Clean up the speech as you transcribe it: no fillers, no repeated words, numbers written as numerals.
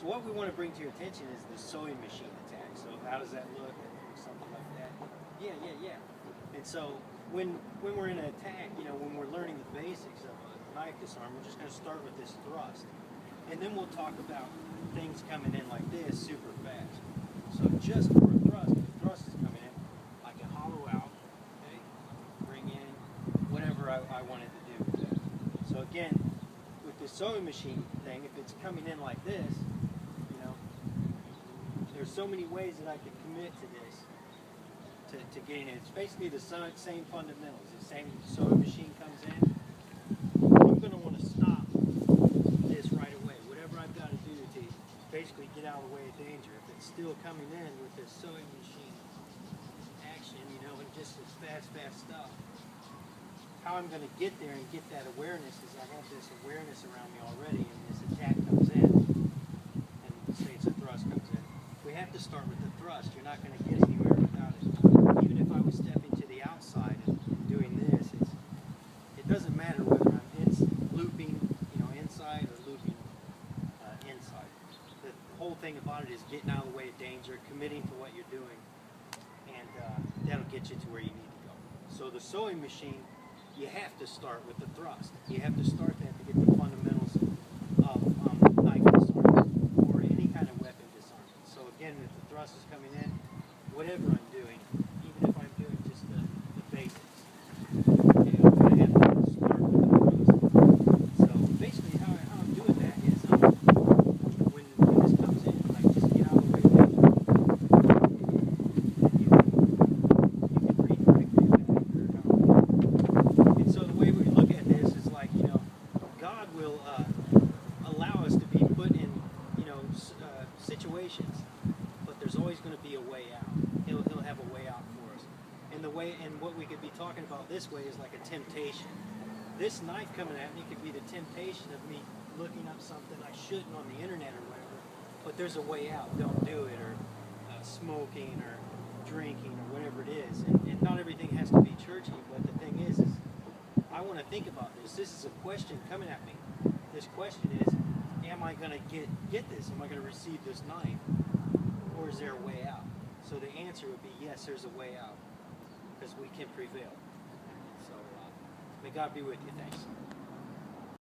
So what we want to bring to your attention is the sewing machine attack. So how does that look? Something like that. Yeah. And so when we're in an attack, when we're learning the basics of a knife disarm, we're just going to start with this thrust. And then we'll talk about things coming in like this super fast. So just for a thrust, if the thrust is coming in, I can hollow out, okay, bring in whatever I wanted to do with that. So again, with the sewing machine thing, if it's coming in like this, there's so many ways that I can commit to this to gain it. It's basically the same fundamentals. The same sewing machine comes in. I'm going to want to stop this right away. Whatever I've got to do to basically get out of the way of danger. If it's still coming in with this sewing machine action, and just this fast stuff, how I'm going to get there and get that awareness is I have this awareness around me already, and this attack comes in, and say it's a thrust comes in. We have to start with the thrust. You're not going to get anywhere without it. Even if I was stepping to the outside and doing this, it doesn't matter whether I'm looping, inside or looping inside. The whole thing about it is getting out of the way of danger, committing to what you're doing, and that'll get you to where you need to go. So the sewing machine, you have to start with the thrust. You have to start that to get the fundamentals of knife disarmament or any kind of weapon disarmament. So again, if the thrust is coming in, whatever I'm doing, even if I'm doing just the basics, okay, I'm going to have to start with the thrust. So basically how I'm doing that is when this comes in, like just get out of the way of danger. You can redirect it back. And so the way we look at this is like, God will allow us to be put in, situations, but there's always going to be a way out. He'll have a way out for us. And what we could be talking about this way is like a temptation. This knife coming at me could be the temptation of me looking up something I shouldn't on the internet or whatever, but there's a way out. Don't do it, or smoking or drinking or whatever it is. And not everything has to be churchy, but the thing is I want to think about this. This is a question coming at me. This question is, am I going to get this? Am I going to receive this knife? Or is there a way out? So the answer would be yes, there's a way out, because we can prevail. So may God be with you. Thanks.